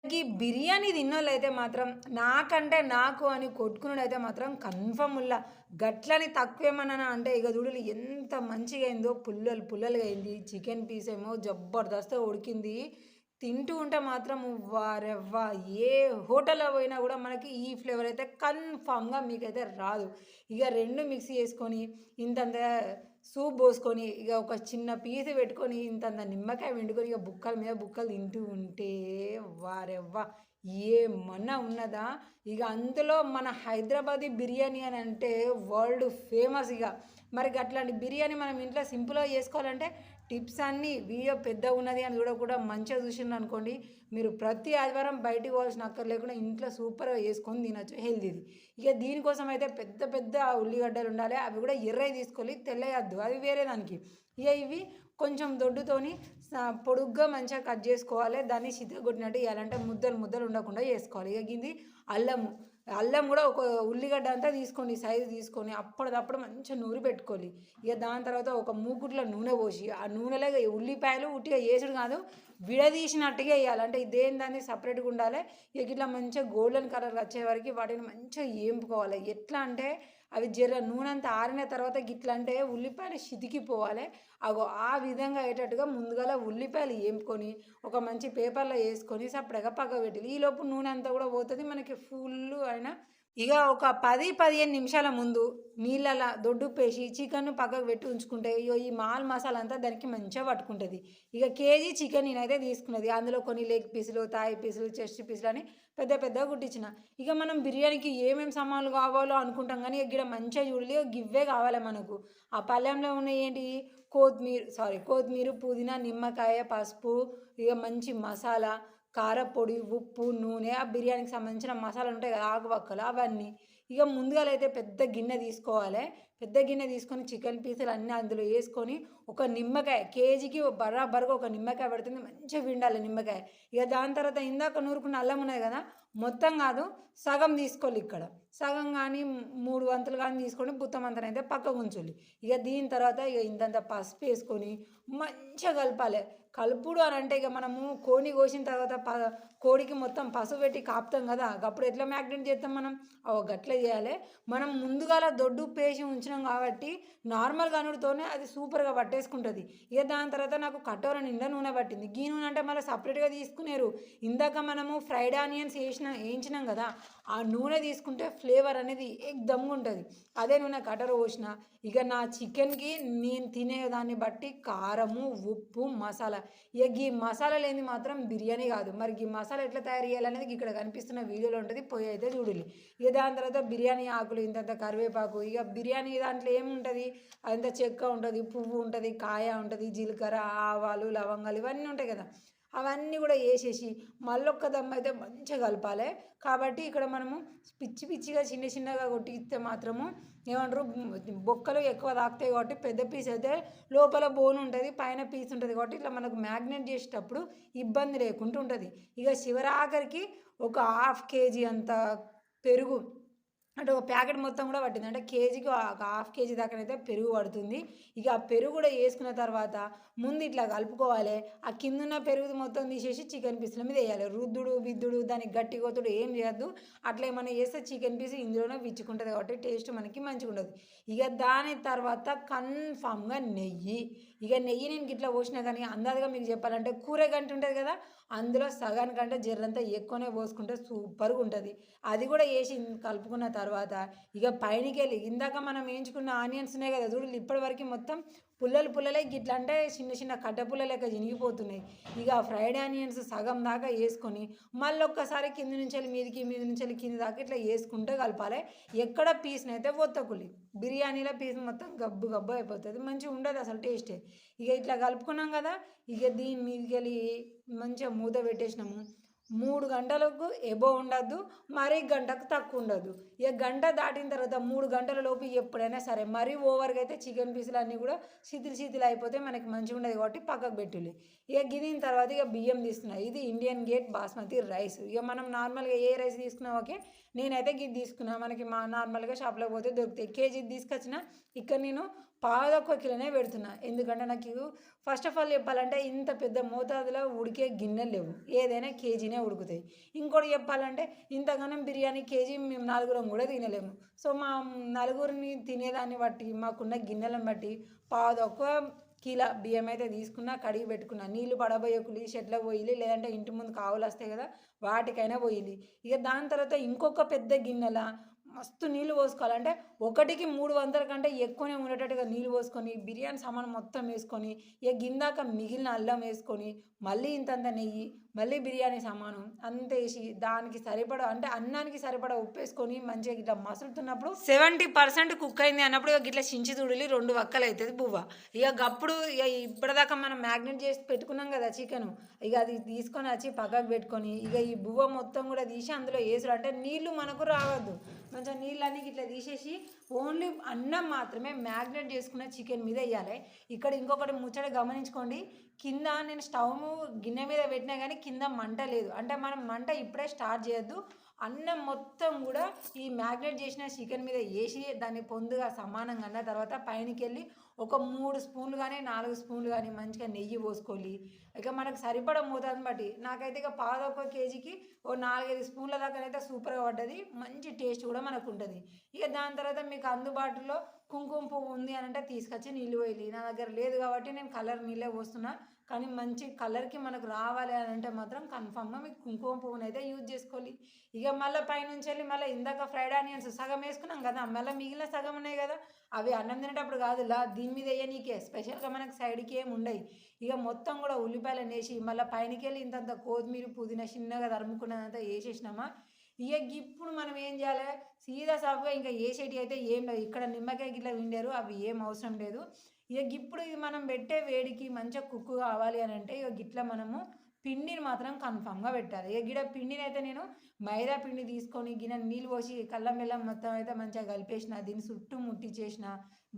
ఈ బిర్యానీ తిన్నోళ్ళైతే మాత్రం నాకంటే నాకు అని కొట్టుకున్నోడైతే మాత్రం కన్ఫర్మ్ ఉల్లా. గట్లని తక్కువేమన్నానా అంటే ఇక చూడులి ఎంత మంచిగా అయిందో పుల్లలు పుల్లలుగా అయింది. చికెన్ పీస్ ఏమో జబర్దస్త్‌గా ఉడికింది. తింటూ ఉంటే మాత్రం వారెవ్వా! ఏ హోటల్‌లో పోయినా కూడా మనకి ఈ ఫ్లేవర్ అయితే కన్ఫర్మ్‌గా మీకైతే రాదు. ఇక 2 మిక్స్ చేసుకొని ఇంతంత సూప్ పోసుకొని ఇక ఒక చిన్న పీస్ పెట్టుకొని ఇంతంత నిమ్మకాయ పిండుకొని ఇక బుక్కల మీద బుక్కలు తింటూ ఉంటే వారెవ్వా! ఏమన్నా ఉన్నదా? ఇక అందులో మన హైదరాబాదీ బిర్యానీ అని అంటే వరల్డ్ ఫేమస్ ఇగ. మరి గట్లాంటి బిర్యానీ మనం ఇంట్లో సింపుల్‌గా చేసుకోవాలంటే టిప్స్ అన్నీ వీడియో పెద్దగా ఉన్నది అని చూడకుండా మంచిగా చూసిండ్రనుకోండి, మీరు ప్రతి ఆదివారం బయటికి పోవాల్సిన అక్కర లేకుండా ఇంట్లో సూపర్‌గా చేసుకొని తినొచ్చు హెల్తీది. ఇక దీనికోసం అయితే పెద్ద పెద్ద ఉల్లిగడ్డలు ఉండాలి. అవి కూడా ఎర్రయి తీసుకోవాలి, తెల్లయి వద్దు. అవి వేరే దానికి. ఇక ఇవి కొంచెం దొడ్డుతోని పొడుగ్గా మంచిగా కట్ చేసుకోవాలి. దాన్ని చితగొట్టినట్టు చేయాలంటే ముద్దలు ముద్దలు ఉండకుండా చేసుకోవాలి. ఇక గిది అల్లము. అల్లం కూడా ఒక ఉల్లిగడ్డ అంతా తీసుకోండి, సైజు తీసుకొని అప్పటిదప్పుడు మంచిగా నూరి పెట్టుకోవాలి. ఇక దాని తర్వాత ఒక మూకుట్లో నూనె పోసి ఆ నూనెలో ఉల్లిపాయలు ఉట్టిగా వేసుడు కాదు, విడదీసినట్టుగా వేయాలి. అంటే దేని దాన్ని సపరేట్గా ఉండాలి. ఇక ఇట్లా మంచిగా గోల్డెన్ కలర్ వచ్చే వరకు వాటిని మంచిగా ఏంపుకోవాలి. ఎట్లా అంటే అవి జర నూనె అంతా ఆరిన తర్వాత గిట్లా అంటే ఉల్లిపాయలు చితికిపోవాలి. అగో ఆ విధంగా అయ్యేటట్టుగా ముందుగాల ఉల్లిపాయలు ఏంపుకొని ఒక మంచి పేపర్లో వేసుకొని సపరేట్గా పక్కకు పెట్టాలి. ఈలోపు నూనె అంతా కూడా పోతుంది మనకి ఫుల్ అయినా. ఇక ఒక 10-15 నిమిషాల ముందు నీళ్ళలో దొడ్డుప్పేసి చికెన్ పక్కకు పెట్టి ఉంచుకుంటే ఇగో ఈ మాల్ మసాలా అంతా దానికి మంచిగా పట్టుకుంటుంది. ఇక కేజీ చికెన్ నేనైతే తీసుకున్నది. అందులో కొన్ని లెగ్ పీసులు, థాయ్ పీసులు, చెస్ట్ పీసులు అని పెద్ద పెద్దగా కుట్టించిన. ఇక మనం బిర్యానీకి ఏమేమి సామాన్లు కావాలో అనుకుంటాం కానీ ఇక్కడ మంచిగా చూడాలి గివ్వే కావాలి మనకు. ఆ పళ్ళెంలో ఉన్నాయి ఏంటి, కొత్తిమీర, పుదీనా, నిమ్మకాయ, పసుపు, ఇక మంచి మసాలా, కారపొడి, ఉప్పు, నూనె, ఆ బిర్యానీకి సంబంధించిన మసాలాలు ఉంటాయి కదా ఆకువక్కలు అవన్నీ. ఇక ముందుగాలైతే పెద్ద గిన్నె తీసుకోవాలి. పెద్ద గిన్నె తీసుకొని చికెన్ పీసులు అన్నీ అందులో వేసుకొని ఒక నిమ్మకాయ కేజీకి బరాబర్గా ఒక నిమ్మకాయ పడుతుంది, మంచిగా పిండాలి నిమ్మకాయ. ఇక దాని తర్వాత ఇందాక నూరుకున్న అల్లం ఉన్నది కదా, మొత్తం కాదు సగం తీసుకోవాలి. ఇక్కడ సగం కానీ 3 వంతులు కానీ తీసుకొని బుత్తమంతనైతే పక్కకు ఉంచాలి. ఇక దీని తర్వాత ఇక ఇంతంత పసుపు వేసుకొని మంచిగా కలపాలి. కలుపుడు అని అంటే ఇక మనము కోడిని కోసిన తర్వాత కోడికి మొత్తం పసుపు పెట్టి కాపుతాం కదా, అప్పుడు ఎట్లా మ్యాగ్నెట్ చేస్తాం మనం, గట్ల చేయాలి. మనం ముందుగాల దొడ్డు పేసి ఉంచినాం కాబట్టి నార్మల్ గనుడితోనే అది సూపర్గా పట్టేసుకుంటుంది. ఇక దాని తర్వాత నాకు కటోర నిండా నూనె పట్టింది. గీ నూనె అంటే మళ్ళీ సపరేట్గా తీసుకునేరు. ఇందాక మనము ఫ్రైడ్ ఆనియన్స్ వేయించినాం కదా, ఆ నూనె తీసుకుంటే ఫ్లేవర్ అనేది ఎక్దమ్గా ఉంటుంది. అదే నూనె కటోర పోసిన. ఇక నా చికెన్కి నేను తినేదాన్ని బట్టి కారము, ఉప్పు, మసాలా, ఇక ఈ మసాలా లేనిది మాత్రం బిర్యానీ కాదు. మరి ఈ మసాలా ఎట్లా తయారు చేయాలనేది ఇక్కడ కనిపిస్తున్న వీడియోలో ఉంటుంది, పోయి అయితే చూడాలి. ఇక దాని తర్వాత బిర్యానీ ఆకులు, ఇంతంత కరివేపాకు, ఇక బిర్యానీ దాంట్లో ఏముంటుంది, అదంతా చెక్క ఉంటుంది, పువ్వు ఉంటుంది, కాయ ఉంటుంది, జీలకర్ర, ఆవాలు, లవంగాలు ఇవన్నీ ఉంటాయి కదా, అవన్నీ కూడా వేసేసి మళ్ళొక్క దమ్ము అయితే మంచిగా కలపాలి. కాబట్టి ఇక్కడ మనము పిచ్చి పిచ్చిగా చిన్న చిన్నగా కొట్టిస్తే మాత్రము ఏమంటారు, బొక్కలు ఎక్కువ తాకుతాయి కాబట్టి పెద్ద పీస్ అయితే లోపల బోన్ ఉంటుంది, పైన పీస్ ఉంటుంది కాబట్టి ఇట్లా మనకు మ్యాగ్నెట్ చేసేటప్పుడు ఇబ్బంది లేకుండా ఉంటుంది. ఇక చివరాఖరికి ఒక 1/2 కేజీ అంత పెరుగు, అంటే ఒక ప్యాకెట్ మొత్తం కూడా పట్టింది. అంటే కేజీకి ఒక 1/2 కేజీ దాకానైతే పెరుగు పడుతుంది. ఇక ఆ పెరుగు కూడా వేసుకున్న తర్వాత ముందు ఇట్లా కలుపుకోవాలి. ఆ కిందున్న పెరుగు మొత్తం తీసేసి చికెన్ పీసుల మీద వేయాలి. రుద్దుడు బిద్దుడు దానికి గట్టి కొట్టుడు ఏం చేయొద్దు. అట్లా ఏమైనా చేస్తే చికెన్ పీస్ ఇందులోనే విచ్చుకుంటుంది కాబట్టి టేస్ట్ మనకి మంచిగా ఉండదు. ఇక దాని తర్వాత కన్ఫామ్గా నెయ్యి. ఇక నెయ్యి నేను ఇట్లా పోసినా కానీ అందాజుగా మీకు చెప్పాలంటే కూర గంట ఉంటుంది కదా, అందులో సగానికంటే జర్రంతా ఎక్కువనే పోసుకుంటే సూపర్గా ఉంటుంది. అది కూడా వేసి కలుపుకున్న తర్వాత ఇక పైనకి వెళ్ళి ఇందాక మనం వేయించుకున్న ఆనియన్స్ ఉన్నాయి కదా చూడు, ఇప్పటివరకు మొత్తం పుల్లలు పుల్లలే గిట్లా అంటే చిన్న చిన్న కట్ట పుల్ల లెక్క చినిగిపోతున్నాయి. ఇక ఫ్రైడ్ ఆనియన్స్ సగం దాకా వేసుకొని మళ్ళీ ఒక్కసారి కింది నుంచి వెళ్ళి మీదికి, మీది నుంచి వెళ్ళి కింది దాకా ఇట్లా వేసుకుంటే కలపాలి. ఎక్కడ పీస్ని అయితే ఒత్తకులి, బిర్యానీలో పీస్ మొత్తం గబ్బు గబ్బు అయిపోతుంది, మంచిగా ఉండదు అసలు టేస్టే. ఇక ఇట్లా కలుపుకున్నాం కదా, ఇక దీని మీదకి వెళ్ళి మంచిగా మూత పెట్టేసినాము. 3 గంటలకు ఎబో ఉండద్దు, మరీ గంటకు తక్కువ ఉండదు. ఇక గంట దాటిన తర్వాత 3 గంటల లోపు ఎప్పుడైనా సరే మరీ ఓవర్గా అయితే చికెన్ పీసులు అన్నీ కూడా శిథిలు అయిపోతే మనకి మంచిగా ఉండదు కాబట్టి పక్కకు పెట్టులి. ఇక గిదిన తర్వాత ఇక బియ్యం తీసుకున్నా. ఇది ఇండియన్ గేట్ బాస్మతి రైస్. ఇక మనం నార్మల్గా ఏ రైస్ తీసుకున్నా ఓకే, నేనైతే గిది తీసుకున్నా. మనకి నార్మల్గా షాప్లో పోతే దొరుకుతాయి. కేజీ తీసుకొచ్చిన. ఇక్కడ నేను పాదొక్క కిలోనే పెడుతున్నా. ఎందుకంటే నాకు ఫస్ట్ ఆఫ్ ఆల్ చెప్పాలంటే ఇంత పెద్ద మోతాదులో ఉడికే గిన్నెలు లేవు. ఏదైనా కేజీనే ఉడుకుతాయి. ఇంకోటి చెప్పాలంటే ఇంతగానం బిర్యానీ కేజీ మేము నలుగురం కూడా తినలేము. సో మా నలుగురిని తినేదాన్ని బట్టి మాకున్న గిన్నెలను బట్టి పాదొక్క కిలో బియ్యం అయితే తీసుకున్నా, కడిగి పెట్టుకున్నా. నీళ్ళు పడబోయకులి, షెడ్లకు పోయిలి, లేదంటే ఇంటి ముందు కావులు వస్తాయి కదా వాటికైనా పోయిలి. ఇక దాని తర్వాత ఇంకొక పెద్ద గిన్నెల మస్తు నీళ్ళు పోసుకోవాలి. అంటే ఒకటికి 300 కంటే ఎక్కువనే ఉండేటట్టుగా నీళ్ళు పోసుకొని బిర్యానీ సామాను మొత్తం వేసుకొని ఇక గిందాక మిగిలిన అల్లం వేసుకొని మళ్ళీ ఇంతంత నెయ్యి, మళ్ళీ బిర్యానీ సామాను అంత వేసి దానికి సరిపడా అంటే అన్నానికి సరిపడా ఉప్పు వేసుకొని మంచిగా ఇట్లా మసులుతున్నప్పుడు 70% కుక్ అయింది అన్నప్పుడు ఇక ఇట్లా చించి తుడిలి 2 వక్కలు అవుతుంది బువ్వ. ఇక గప్పుడు ఇక ఇప్పటిదాకా మనం మ్యాగ్నెట్ చేసి పెట్టుకున్నాం కదా చికెన్, ఇక అది తీసుకొని వచ్చి పక్కకు పెట్టుకొని ఇక ఈ బువ్వ మొత్తం కూడా తీసి అందులో వేసుడు. అంటే నీళ్ళు మనకు రావద్దు, మంచిగా నీళ్ళన్నీ ఇట్లా తీసేసి ఓన్లీ అన్నం మాత్రమే మ్యాగ్నెట్ చేసుకున్న చికెన్ మీద వేయాలి. ఇక్కడ ఇంకొకటి ముచ్చట గమనించుకోండి, కింద నేను స్టవ్ గిన్నె మీద పెట్టినా కానీ కింద మంట లేదు. అంటే మనం మంట ఇప్పుడే స్టార్ట్ చేయొద్దు. అన్నం మొత్తం కూడా ఈ మ్యాగ్నెట్ చేసిన చికెన్ మీద వేసి దాన్ని పొందుగా సమానంగా అన్న తర్వాత పైనకి వెళ్ళి ఒక 3 స్పూన్లు కానీ 4 స్పూన్లు కానీ మంచిగా నెయ్యి పోసుకోవాలి. ఇక మనకు సరిపడ మోతాదుని బట్టి నాకైతే ఇక పాదొక్క కేజీకి ఓ 4-5 స్పూన్ల దాకానైతే సూపర్గా పడ్డది. మంచి టేస్ట్ కూడా మనకు ఉంటుంది. ఇక దాని తర్వాత మీకు అందుబాటులో కుంకుమ పువ్వు ఉంది అని అంటే తీసుకొచ్చి నీళ్ళు పోయాలి. నా దగ్గర లేదు కాబట్టి నేను కలర్ నీళ్ళే పోస్తున్నా. కానీ మంచి కలర్కి మనకు రావాలి అని అంటే మాత్రం కన్ఫామ్గా మీకు కుంకుమ పువ్వుని అయితే యూజ్ చేసుకోవాలి. ఇక మళ్ళీ పైనుంచి వెళ్ళి మళ్ళీ ఇందాక ఫ్రైడ్ ఆనియన్స్ సగం వేసుకున్నాం కదా, మళ్ళీ మిగిలిన సగం ఉన్నాయి కదా అవి అన్నం తినేటప్పుడు కాదులా దీని మీద వేయనీకే స్పెషల్గా మనకు సైడ్కి ఏమి ఉండవు. ఇక మొత్తం కూడా ఉల్లిపాయలు వేసి మళ్ళీ పైనకి వెళ్ళి ఇంతంత కొత్తిమీర పుదీనా చిన్నగా తరుముకున్నదంతా వేసేసినామా. ఇక ఇప్పుడు మనం ఏం చేయాలి, సీదా సాఫ్గా ఇంకా వేసేటి అయితే ఏం లేదు. ఇక్కడ నిమ్మకాయ గిట్లా విండారు అవి ఏం అవసరం లేదు. ఇక ఇప్పుడు ఇది మనం పెట్టే వేడికి మంచిగా కుక్కు కావాలి అని అంటే ఇక గిట్లా మనము పిండిని మాత్రం కన్ఫామ్గా పెట్టాలి. ఇక గిడ పిండిని అయితే నేను మైదా పిండి తీసుకొని గిన్నె నీళ్ళు పోసి కల్లం బెల్లం మొత్తం అయితే మంచిగా కలిపేసిన, దీన్ని చుట్టూ ముట్టించేసిన,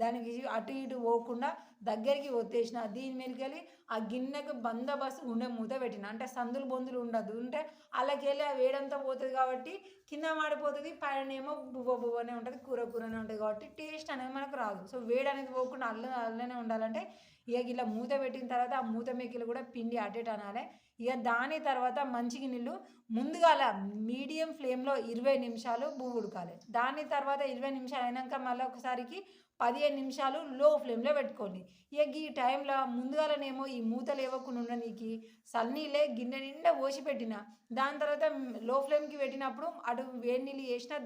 దానికి అటు ఇటు పోకుండా దగ్గరికి ఒత్తేసిన, దీని మీదకెళ్ళి ఆ గిన్నెకు బందోబస్తు ఉండే మూత పెట్టిన. అంటే సందులు బొందులు ఉండదు, ఉంటే అలాకెళ్ళి ఆ వేడంతా పోతుంది కాబట్టి కింద మాడిపోతుంది, పైన ఏమో బువ్వ బువ్వనే ఉంటుంది, కూర కూరనే ఉంటుంది కాబట్టి టేస్ట్ అనేది మనకు రాదు. సో వేడి అనేది పోకుండా అల్లనే ఉండాలంటే ఇక ఇలా మూత పెట్టిన తర్వాత ఆ మూత మేకలు కూడా పిండి అటేట్ అనాలి. ఇక దాని తర్వాత మంచిగా నీళ్ళు ముందుగాల మీడియం ఫ్లేమ్లో 20 నిమిషాలు బువ్వ ఉడకాలి. దాని తర్వాత 20 నిమిషాలు అయినాక మళ్ళీ ఒకసారికి 15 నిమిషాలు లో ఫ్లేమ్లో పెట్టుకోండి. ఇక ఈ టైంలో ముందుగాలనేమో ఈ మూతలు ఇవ్వకుండా ఉండనీకి సన్నీళ్ళే గిన్నె నిండా పోసి పెట్టిన. దాని తర్వాత లో ఫ్లేమ్కి పెట్టినప్పుడు అటు వేడి నీళ్ళు వేసిన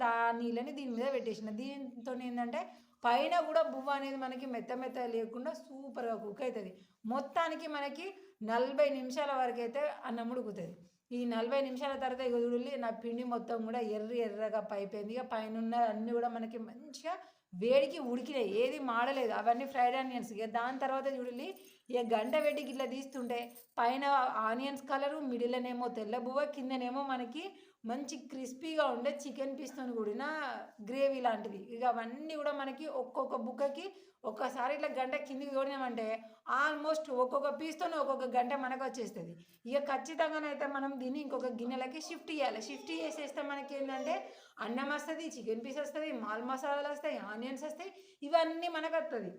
నీళ్ళని దీని మీద పెట్టేసిన. దీంతో ఏంటంటే పైన కూడా బువ్వ అనేది మనకి మెత్త లేకుండా సూపర్గా కుక్ అవుతుంది. మొత్తానికి మనకి 40 నిమిషాల వరకు అయితే అన్నం ఉడుకుతుంది. ఈ 40 నిమిషాల తర్వాత ఇక చూడాలి నా పిండి మొత్తం కూడా ఎర్రగా పైపోయింది. ఇక పైన ఉన్న అన్నీ కూడా మనకి మంచిగా వేడికి ఉడికినాయి, ఏది మాడలేదు. అవన్నీ ఫ్రైడ్ ఆనియన్స్. ఇక దాని తర్వాత చూడాలి ఇక గంట పెట్టి ఇట్లా తీస్తుంటే పైన ఆనియన్స్ కలరు, మిడిల్లోనేమో తెల్ల బువ్వ, కిందనేమో మనకి మంచి క్రిస్పీగా ఉండే చికెన్ పీస్తో కూడిన గ్రేవీ లాంటిది. ఇక అవన్నీ కూడా మనకి ఒక్కొక్క బుక్కకి ఒక్కసారి ఇట్లా గంట కిందికి తోడినామంటే ఆల్మోస్ట్ ఒక్కొక్క పీస్తోనే ఒక్కొక్క గంట మనకు వచ్చేస్తుంది. ఇక ఖచ్చితంగానైతే మనం దీన్ని ఇంకొక గిన్నెలకి షిఫ్ట్ చేయాలి. షిఫ్ట్ చేసేస్తే మనకి ఏంటంటే అన్నం వస్తుంది, చికెన్ పీస్ వస్తుంది, మాల్ మసాలాలు వస్తాయి, ఆనియన్స్ వస్తాయి, ఇవన్నీ మనకు వస్తుంది.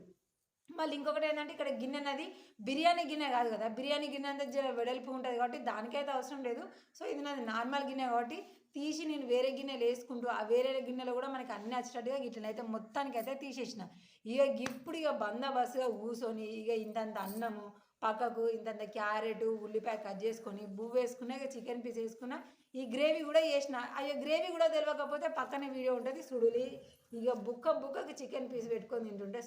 మళ్ళీ ఇంకొకటి ఏంటంటే ఇక్కడ గిన్నె అనేది బిర్యానీ గిన్నె కాదు కదా, బిర్యానీ గిన్నె అంతా వెడల్పు ఉంటుంది కాబట్టి దానికైతే అవసరం లేదు. సో ఇది నాది నార్మల్ గిన్నె కాబట్టి తీసి నేను వేరే గిన్నెలు వేసుకుంటూ ఆ వేరే గిన్నెలో కూడా మనకి అన్నీ వచ్చేటట్టుగా ఇట్లనైతే మొత్తానికి అయితే తీసేసిన. ఇక ఇప్పుడు ఇక బందోబస్తుగా కూర్చొని ఇక ఇంతంత అన్నము పక్కకు ఇంతంత క్యారెట్ ఉల్లిపాయ కట్ చేసుకొని బువ్వ వేసుకున్నా, ఇక చికెన్ పీస్ వేసుకున్నా, ఈ గ్రేవీ కూడా వేసిన. అయ్యో గ్రేవీ కూడా తెలియకపోతే పక్కనే వీడియో ఉంటుంది సుడులి. ఇక బుక్కకి చికెన్ పీస్ పెట్టుకొని తింటుంటే